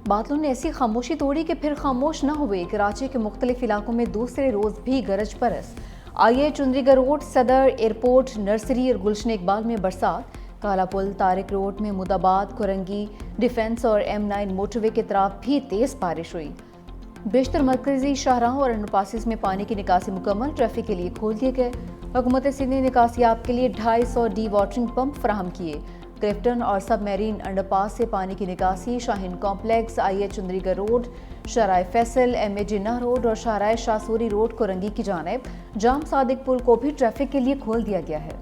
बादलों ने ऐसी खामोशी तोड़ी कि फिर खामोश न हुए। कराची के मुख्तलिफ इलाकों में दूसरे रोज भी गरज बरस। आईए चुंदरीगढ़ रोड, सदर एयरपोर्ट, नर्सरी और गुलशन इकबाल में बरसात। काला पुल, तारिक रोड, महमूदाबाद, कुरंगी, डिफेंस और M9 मोटरवे के तरफ भी तेज बारिश हुई। बेशतर मरकजी शाहराहों और अंडरपासेस में पानी की निकासी मुकम्मल, ट्रैफिक के लिए खोल दिए गए। हुकूमत सिंध ने निकासियाब के लिए 250 डी वाटरिंग पंप फराहम किए। क्लिफ्टन और सब मैरीन अंडरपास से पानी की निकासी शाहीन कॉम्प्लेक्स, आईए चुंदरीगढ़ रोड, शराय फैसल, MA जिन्ना रोड और शाहराय शाहसूरी रोड कुरंगी की जानिब। जाम सादिक पुल को भी ट्रैफिक के लिए खोल दिया गया है।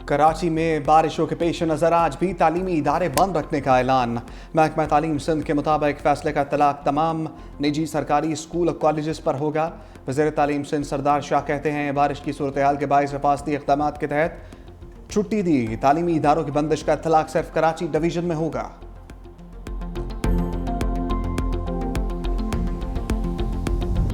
कराची में बारिशों के पेश नज़र आज भी तालीमी इदारे बंद रखने का ऐलान। महकमा तालीम सिंध के मुताबिक फैसले का इत्तलाक तमाम निजी सरकारी स्कूल और कॉलेजेस पर होगा। वज़ीर तालीम सिंध सरदार शाह कहते हैं बारिश की सूरत हाल के बाइस हिफाजती इक़दाम के तहत छुट्टी दी। तालीमी इदारों की बंदिश का इत्तलाक सिर्फ कराची डिवीजन में होगा।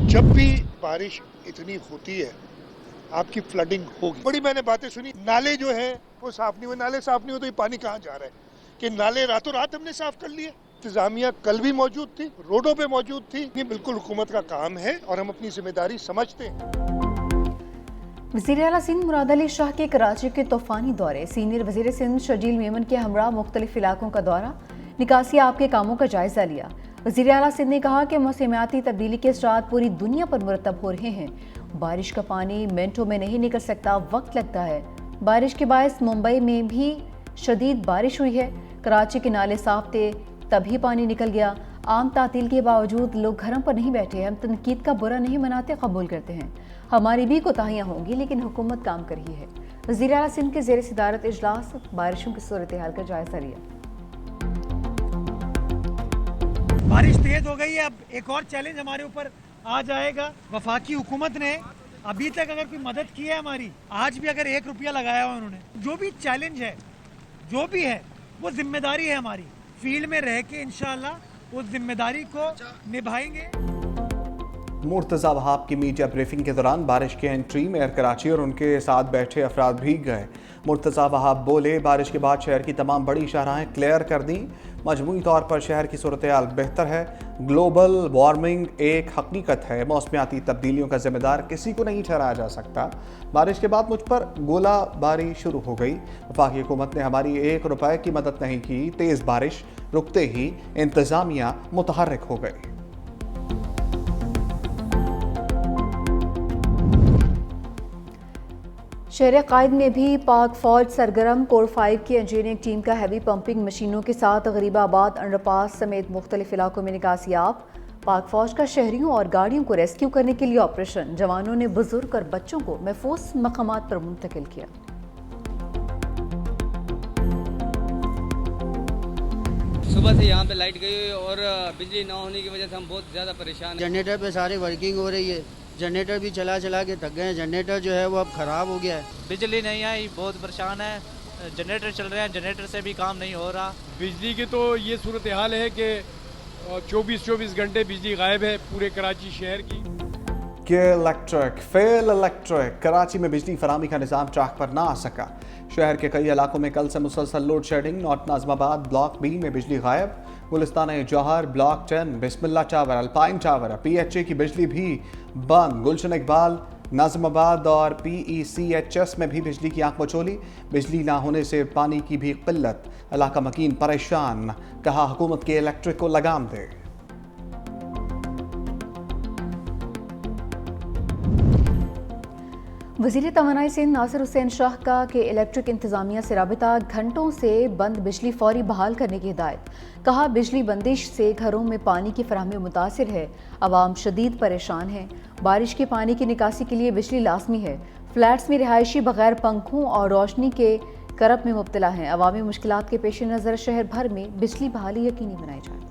जब भी बारिश इतनी होती है आपकी फ्लडिंग होगी। बड़ी मैंने बातें सुनी, नाले जो है वो साफ नहीं हुए। नाले साफ नहीं हो तो ये पानी कहाँ जा रहा है कि नाले रातों रात हमने साफ कर लिए। इंतजामिया कल भी मौजूद थी, रोडों पे मौजूद थी। ये बिल्कुल हुकूमत का काम है और हम अपनी जिम्मेदारी समझते हैं। वज़ीर आला सिंध मुराद अली शाह के कराची के तूफानी दौरे। सीनियर वज़ीर सिंध शर्जील मेमन के हमरा मुख्तलिफ इलाकों का दौरा, निकासी आपके कामों का जायजा लिया। वज़ीर आला सिंध ने कहा कि मौसमियाती तब्दीली के असरात पूरी दुनिया पर मुरतब हो रहे हैं। बारिश का पानी मिनटों में नहीं निकल सकता, वक्त लगता है। बारिश के बायस मुंबई में भी शदीद बारिश हुई है। कराची के नाले साफ थे तभी पानी निकल गया। आम तातील के बावजूद लोग घरों पर नहीं बैठे। हम तनकीद का बुरा नहीं मनाते, कबूल करते हैं। हमारी भी कोताहियाँ होंगी लेकिन हुकूमत काम कर रही है। वज़ीर आला सिंध के ज़ेर सदारत इजलास बारिशों की सूरत हाल का जायजा लिया। बारिश तेज हो गई है, अब एक और चैलेंज हमारे ऊपर आ जाएगा। वफाकी हुकूमत ने अभी तक अगर कोई मदद की है हमारी, आज भी अगर 1 रुपया लगाया हुआ उन्होंने, जो भी चैलेंज है जो भी है वो जिम्मेदारी है हमारी। फील्ड में रह के इंशाअल्लाह उस जिम्मेदारी को निभाएंगे। मुर्तज़ा वहाब की मीडिया ब्रीफिंग के दौरान बारिश के एंट्री मेयर कराची और उनके साथ बैठे अफराद भीग गए। मुर्तज़ा वहाब बोले बारिश के बाद शहर की तमाम बड़ी शाहराहें क्लियर कर दी। मजमूई तौर पर शहर की सूरत हाल बेहतर है। ग्लोबल वार्मिंग एक हकीकत है, मौसमियाती तब्दीलियों का जिम्मेदार किसी को नहीं ठहराया जा सकता। बारिश के बाद मुझ पर गोलाबारी शुरू हो गई। वफाकी हुकूमत ने हमारी 1 रुपए की मदद नहीं की। तेज़ बारिश रुकते ही इंतज़ामिया मुतहर्रिक हो गई। शहर कायद में भी पाक फौज सरगर्म। कोर 5 की इंजीनियरिंग टीम का हैवी पंपिंग मशीनों के साथ गरीबाबाद अंडरपास समेत मुख्तलिफ इलाकों में निकासियाब। पाक फौज का शहरियों और गाड़ियों को रेस्क्यू करने के लिए ऑपरेशन। जवानों ने बुजुर्ग और बच्चों को महफूज मकामात पर मुंतकिल किया। सुबह से यहाँ पे लाइट गई हुई और बिजली ना होने की वजह से हम बहुत ज़्यादा परेशान हैं। जनरेटर पे सारी वर्किंग हो रही है, जनरेटर भी चला चला के थक गए हैं। जनरेटर जो है वो अब ख़राब हो गया है। बिजली नहीं आई, बहुत परेशान है। जनरेटर चल रहे हैं, जनरेटर से भी काम नहीं हो रहा। बिजली की तो ये सूरत हाल है कि 24 घंटे बिजली गायब है पूरे कराची शहर की। फेल इलेक्ट्रिक कराची में बिजली फरामी का निज़ाम ट्रैक पर ना आ सका। शहर के कई इलाकों में कल से मुसलसल load shedding. North Nazimabad block B में बिजली गायब। गुलिस्तान जौहर ब्लॉक 10, बिस्मिल्ला टावर, अल्पाइन टावर, PHA की बिजली भी बंद। गुलशन इकबाल, नाज़िमाबाद और PECHS में भी बिजली की आंख मचोली। बिजली ना होने से पानी की भी किल्लत, इलाका मकीन परेशान। कहा हुकूमत के इलेक्ट्रिक को लगाम दे। वज़ीर तवानाई सिंध नासिर हुसैन शाह का कि इलेक्ट्रिक इंतज़ामिया से राबिता, घंटों से बंद बिजली फौरी बहाल करने की हिदायत। कहा बिजली बंदिश से घरों में पानी की फराहमी मुतासिर है, अवाम शदीद परेशान है। बारिश के पानी की निकासी के लिए बिजली लाजमी है। फ्लैट्स में रिहायशी बगैर पंखों और रोशनी के करब में मुब्तला हैं। अवामी मुश्किलात के पेश नज़र शहर भर में बिजली बहाली यकीनी बनाई जाए।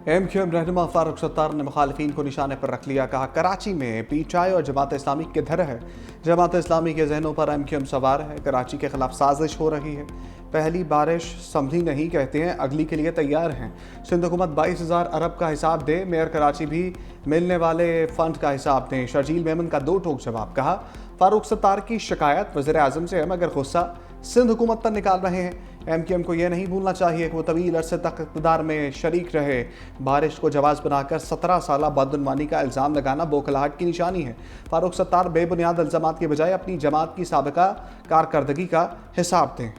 MQM रहनुमा फारूक सत्तार ने मुखालिफिन को निशाने पर रख लिया। कहा कराची में PTI और जमात इस्लामी किधर है? जमात इस्लामी के जहनों पर MQM सवार है। कराची के खिलाफ साजिश हो रही है। पहली बारिश संभली नहीं कहते हैं, अगली के लिए तैयार हैं। सिंध हुकूमत 22,000 अरब का हिसाब दे, मेयर कराची भी मिलने वाले फंड का हिसाब दें। शर्जील मेमन का दो टोक जवाब। कहा फारूक सत्तार की शिकायत वज़ीर आज़म से है, मगर गुस्सा सिंध हुकूमत पर निकाल रहे हैं। MQM को यह नहीं भूलना चाहिए कि वो तवील अरसे तक इक़्तिदार में शरीक रहे। बारिश को जवाज़ बनाकर 17 साल बदउनवानी का इल्ज़ाम लगाना बौखलाहट की निशानी है। फारूक सत्तार बेबुनियाद इल्ज़ामात के बजाय अपनी जमात की साबिका कारकर्दगी का हिसाब दें।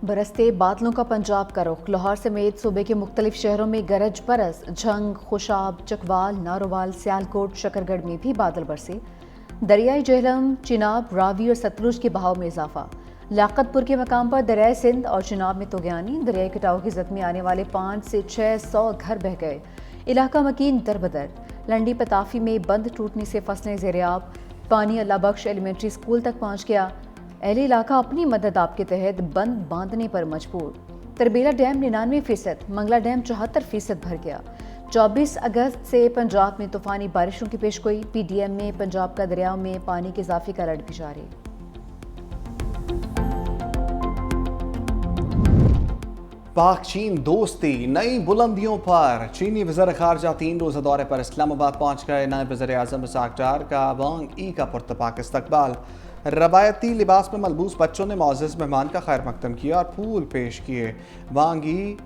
बरसते बादलों का पंजाब का रुख। लाहौर समेत सूबे के मुख्तलिफ शहरों में गरज बरस। झंग, खुशाब, चकवाल, नारोवाल, सियालकोट, शकरगढ़ में भी बादल बरसे। दरियाई जेहलम, चिनाब, रावी और सतलुज के बहाव में इजाफा। लाकतपुर के मकाम पर दरियाई सिंध और चिनाब में तोगयानी। दरियाई कटाव की जद में आने वाले 500 से 600 घर बह गए। इलाका मकीन दरबदर। लंडी पताफी में बंद टूटने से फसलें ज़ेरियाब। पानी अल्लाह बख्श एलिमेंट्री स्कूल तक पहुँच गया। अहले इलाका अपनी मदद आपके तहत बंद बांधने पर मजबूर। तरबेला डैम 99%, मंगला डैम 74% भर गया। 24 अगस्त से पंजाब में तूफानी बारिशों की पेशगोई। PDM में पंजाब का दरियाओं में पानी के इजाफे का अलर्ट भी जारी। पाक चीन दोस्ती नई बुलंदियों पर। चीनी वज़ीर ख़ारजा 3 रोज़ा दौरे पर इस्लामाबाद पहुँच गए। नायब वज़ीर आज़म इसाक डार का वांग ई का पुरतपाक इस्तकबाल। रवायती लिबास में मलबूस बच्चों ने मुअज़्ज़ज़ मेहमान का खैर मकदम किया और फूल पेश किए। वांग ई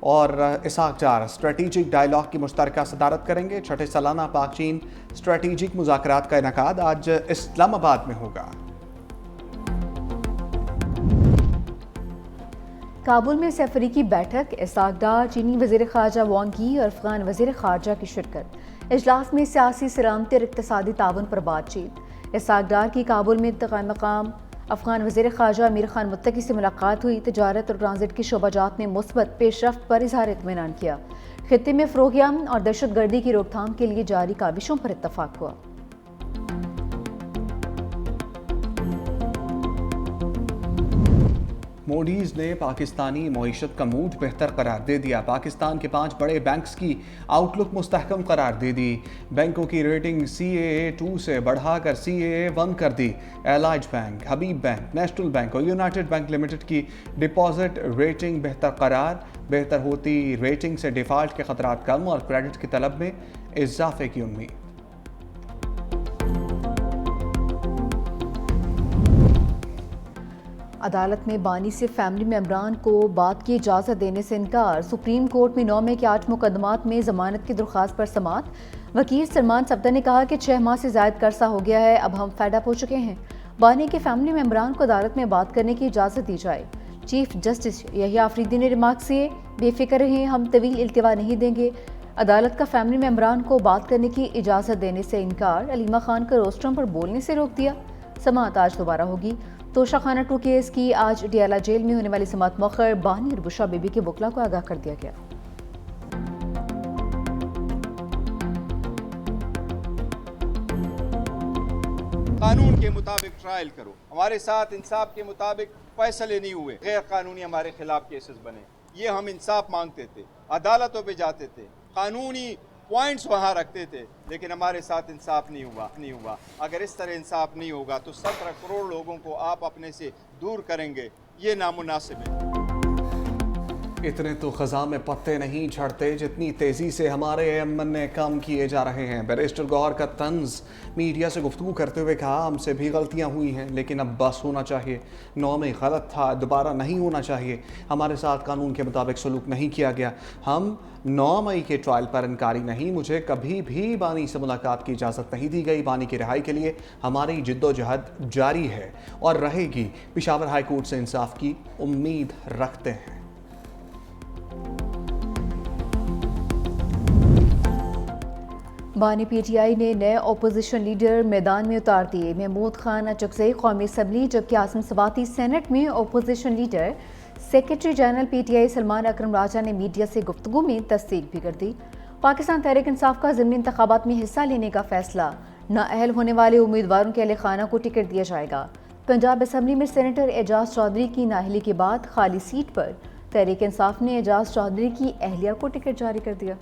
और इसाक डार स्ट्रेटेजिक डायलॉग की मुश्तरका सदारत करेंगे। छठे सालाना पाक चीन स्ट्रेटेजिक मुज़ाकरात का इनेकाद आज इस्लामाबाद में होगा। काबुल में सैफरी की बैठक। इसाक डार, चीनी वज़ीर ख़ारजा वांग यी और अफ़गान वज़ीर ख़ारजा की शिरकत। इजलास में सियासी सलामती और इक़्तिसादी ताउन पर बातचीत। इसाक डार की काबुल में तकाम मकाम अफ़गान वज़ीर ख़ारजा अमीर खान मुत्तकी से मुलाकात हुई। तजारत और ट्रांजिट की शोबाजात में मुस्बत पेशरफ्त पर इज़हार इत्मीनान किया। खित्ते में फ़रोग़ और दहशतगर्दी की रोकथाम के लिए जारी काविशों पर इत्तफ़ाक़ हुआ। मोडीज़ ने पाकिस्तानी मईशत का मूड बेहतर करार दे दिया। पाकिस्तान के 5 बड़े बैंक्स की आउटलुक मुस्तहकम करार दे दी। बैंकों की रेटिंग CAA2 से बढ़ाकर CAA1 कर दी। एलाइज बैंक, हबीब बैंक, नेशनल बैंक और यूनाइटेड बैंक लिमिटेड की डिपॉजिट रेटिंग बेहतर करार। बेहतर होती रेटिंग से डिफ़ॉल्ट के खतरात कम और क्रेडिट की तलब में इजाफे की उम्मीद। अदालत में बानी से फैमिली मेम्बरान को बात की इजाज़त देने से इनकार। सुप्रीम कोर्ट में 9 में के 8 मुकदमात में ज़मानत की दरख्वास्त पर समात। वकील सलमान सब्दा ने कहा कि 6 माह से ज़ायद कर्सा हो गया है, अब हम फेड अप हो चुके हैं। बानी के फैमिली मेम्बरान को अदालत में बात करने की इजाज़त दी जाए। चीफ जस्टिस यहिया आफरीदी ने रिमार्क किए, बेफिक्र रहें, हम तवील इल्तिवा नहीं देंगे। अदालत का फैमिली मेम्बरान को बात करने की इजाज़त देने से इनकार। अलीमा खान का रोस्ट्रम पर बोलने से रोक दिया। समात आज दोबारा होगी। तोशा खाना 2 केस की आज डियाला जेल में होने वाली समात मौखर। बानी और बुशरा बीबी के वकला को आगाह कर दिया गया। कानून के मुताबिक ट्रायल करो। हमारे साथ इंसाफ के मुताबिक फैसले नहीं हुए, गैर कानूनी हमारे खिलाफ केसेस बने। ये हम इंसाफ मांगते थे, अदालतों पे जाते थे, कानूनी पॉइंट्स वहाँ रखते थे, लेकिन हमारे साथ इंसाफ नहीं हुआ। अगर इस तरह इंसाफ नहीं होगा तो 17 करोड़ लोगों को आप अपने से दूर करेंगे, ये नामुनासिब है। इतने तो ख़ज़ा में पत्ते नहीं झड़ते जितनी तेज़ी से हमारे एमएनए काम किए जा रहे हैं। बैरिस्टर गौहर का तंज मीडिया से गुफ्तगू करते हुए कहा, हमसे भी गलतियां हुई हैं, लेकिन अब बस होना चाहिए। 9 में गलत था, दोबारा नहीं होना चाहिए। हमारे साथ कानून के मुताबिक सलूक नहीं किया गया। हम 9 मई के ट्रायल पर इनकारी नहीं। मुझे कभी भी बानी से मुलाकात की इजाज़त नहीं दी गई। बानी की रिहाई के लिए हमारी जिद्दोजहद जारी है और रहेगी। पेशावर हाई कोर्ट से इंसाफ की उम्मीद रखते हैं। बानी PTI ने नए अपोजिशन लीडर मैदान में उतार दिए। महमूद खान अचकज़ई कौमी असम्बली, जबकि आसिम सवाती सेनेट में opposition leader. Secretary general PTI Salman Akram Raja ने मीडिया से गुफ्तगू में तस्दीक भी कर दी। पाकिस्तान तहरीक इंसाफ का ज़िमनी इंतखाबात में हिस्सा लेने का फैसला। नाअहल होने वाले उम्मीदवारों के अहल खाना को टिकट दिया जाएगा। पंजाब असम्बली में सेनेटर एजाज चौधरी की नाअहली के बाद खाली सीट पर तहरीक इंसाफ ने एजाज चौधरी की अहलिया को टिकट जारी कर दिया।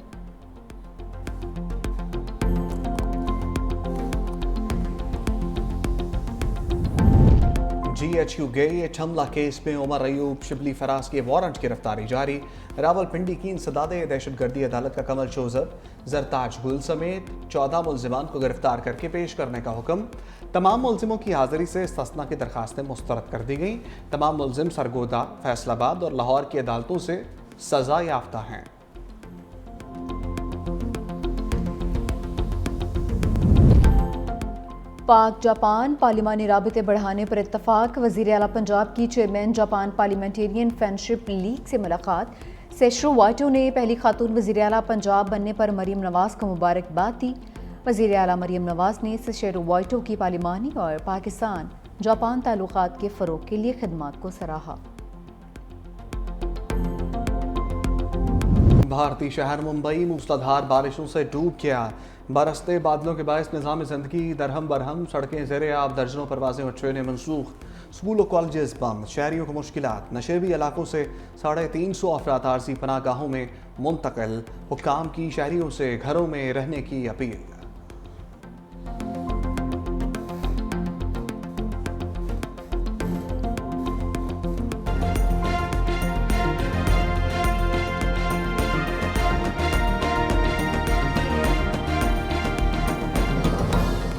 GHU गेट हमला केस में उमर अयूब शिबली फराज के वारंट गिरफ्तारी जारी। रावलपिंडी की इंसदादे दहशतगर्दी अदालत का कमल शोजब जरताज गुल समेत 14 मुलजिमान को गिरफ्तार करके पेश करने का हुक्म। तमाम मुलजिमों की हाजिरी से इस्तिस्ना की दरखास्तें मुस्तरद कर दी गईं। तमाम मुलजिम सरगोदा, फैसलाबाद और लाहौर की अदालतों से सजा याफ्ता हैं। पाक जापान पार्लिमानी राबिते बढ़ाने पर इत्तफाक। वज़ीर आला पंजाब की chairman Japan parliamentarian friendship league से मुलाकात। सेशरो वाइटो ने पहली खातून वज़ीर आला पंजाब बनने पर मरीम नवाज़ को मुबारकबाद दी। वज़ीर आला मरीम नवाज़ ने सेशरो वाइटो की पार्लिमानी और पाकिस्तान जापान ताल्लुकात के फ़रोग़ के लिए खिदमात को सराहा। भारतीय शहर मुंबई मूसलाधार बारिशों से डूब गया। बरसते बादलों के बायस निज़ाम ज़िंदगी दरहम बरहम, सड़कें ज़ेरे आब, दर्जनों परवाज़ें और ट्रेनें मनसूख, स्कूल और कॉलेजेस बंद, शहरियों को मुश्किलात। नशेबी इलाकों से 350 अफराद आरजी पनाहगाहों में मुंतकिल। हुक्काम की शहरियों से घरों में रहने की अपील।